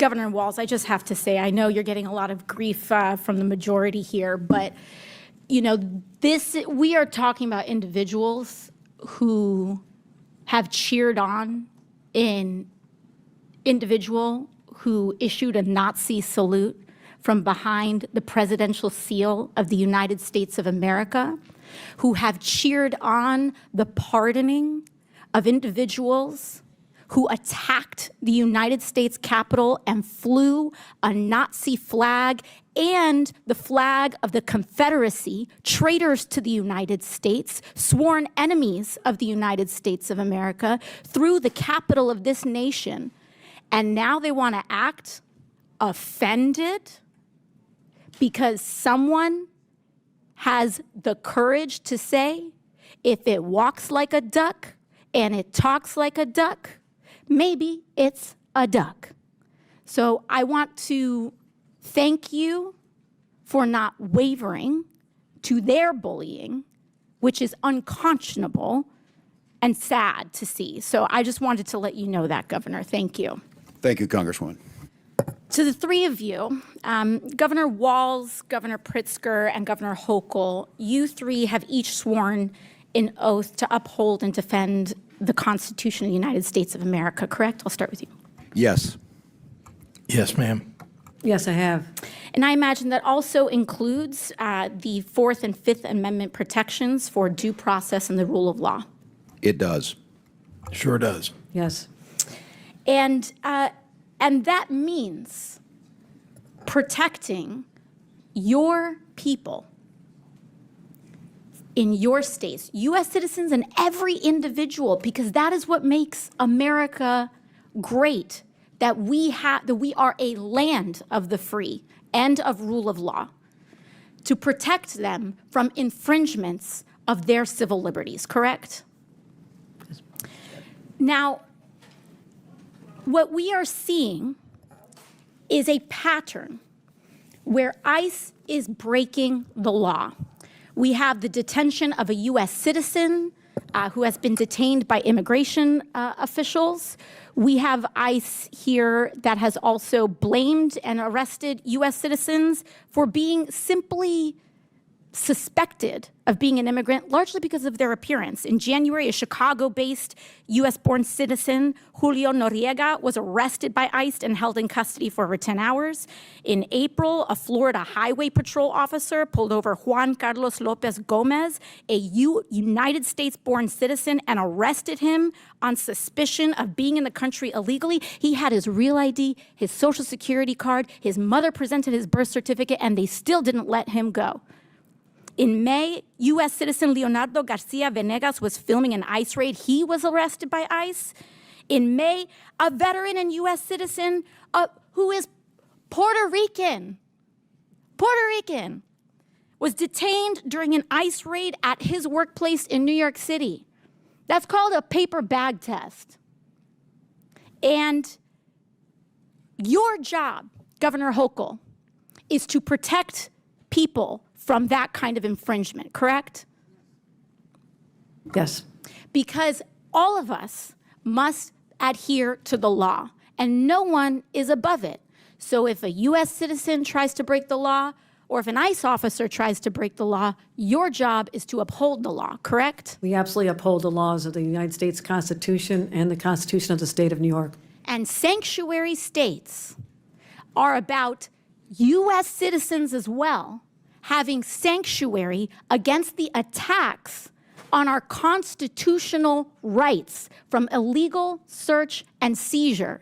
Governor Walz, I just have to say, I know you're getting a lot of grief from the majority here, but you know, we are talking about individuals who have cheered on an individual who issued a Nazi salute from behind the presidential seal of the United States of America, who have cheered on the pardoning of individuals who attacked the United States Capitol and flew a Nazi flag and the flag of the Confederacy, traitors to the United States, sworn enemies of the United States of America, through the capital of this nation. And now they want to act offended because someone has the courage to say, if it walks like a duck and it talks like a duck, maybe it's a duck. So I want to thank you for not wavering to their bullying, which is unconscionable and sad to see. So I just wanted to let you know that, Governor. Thank you. Thank you, Congresswoman. To the three of you, Governor Walz, Governor Pritzker, and Governor Hochul, you three have each sworn an oath to uphold and defend the Constitution of the United States of America, correct? I'll start with you. Yes. Yes, ma'am. Yes, I have. And I imagine that also includes the Fourth and Fifth Amendment protections for due process and the rule of law. It does. Sure does. Yes. And that means protecting your people in your states, U.S. citizens and every individual, because that is what makes America great, that we are a land of the free and of rule of law, to protect them from infringements of their civil liberties, correct? Now, what we are seeing is a pattern where ICE is breaking the law. We have the detention of a U.S. citizen who has been detained by immigration officials. We have ICE here that has also blamed and arrested U.S. citizens for being simply suspected of being an immigrant, largely because of their appearance. In January, a Chicago-based U.S.-born citizen, Julio Noriega, was arrested by ICE and held in custody for over 10 hours. In April, a Florida Highway Patrol officer pulled over Juan Carlos Lopez Gomez, a United States-born citizen, and arrested him on suspicion of being in the country illegally. He had his real ID, his Social Security card, his mother presented his birth certificate, and they still didn't let him go. In May, U.S. citizen Leonardo Garcia Venegas was filming an ICE raid. He was arrested by ICE. In May, a veteran and U.S. citizen who is Puerto Rican, was detained during an ICE raid at his workplace in New York City. That's called a paper bag test. And your job, Governor Hochul, is to protect people from that kind of infringement, correct? Yes. Because all of us must adhere to the law, and no one is above it. So if a U.S. citizen tries to break the law, or if an ICE officer tries to break the law, your job is to uphold the law, correct? We absolutely uphold the laws of the United States Constitution and the Constitution of the state of New York. And sanctuary states are about U.S. citizens as well, having sanctuary against the attacks on our constitutional rights from illegal search and seizure.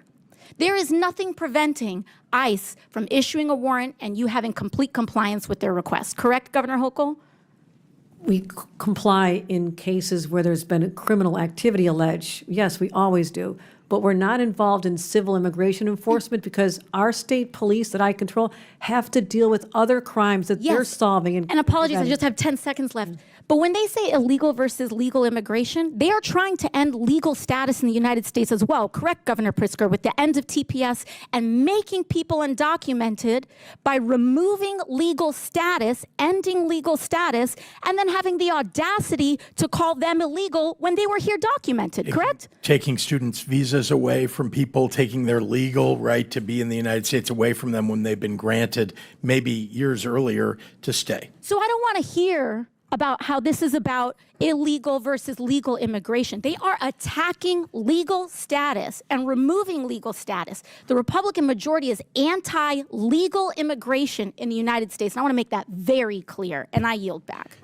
There is nothing preventing ICE from issuing a warrant and you having complete compliance with their request. Correct, Governor Hochul? We comply in cases where there's been criminal activity alleged. Yes, we always do. But we're not involved in civil immigration enforcement because our state police that I control have to deal with other crimes that they're solving. And apologies, I just have 10 seconds left. But when they say illegal versus legal immigration, they are trying to end legal status in the United States as well. Correct, Governor Pritzker, with the end of TPS and making people undocumented by removing legal status, ending legal status, and then having the audacity to call them illegal when they were here documented, correct? Taking students' visas away from people, taking their legal right to be in the United States away from them when they've been granted maybe years earlier to stay. So I don't want to hear about how this is about illegal versus legal immigration. They are attacking legal status and removing legal status. The Republican majority is anti-legal immigration in the United States. And I want to make that very clear, and I yield back.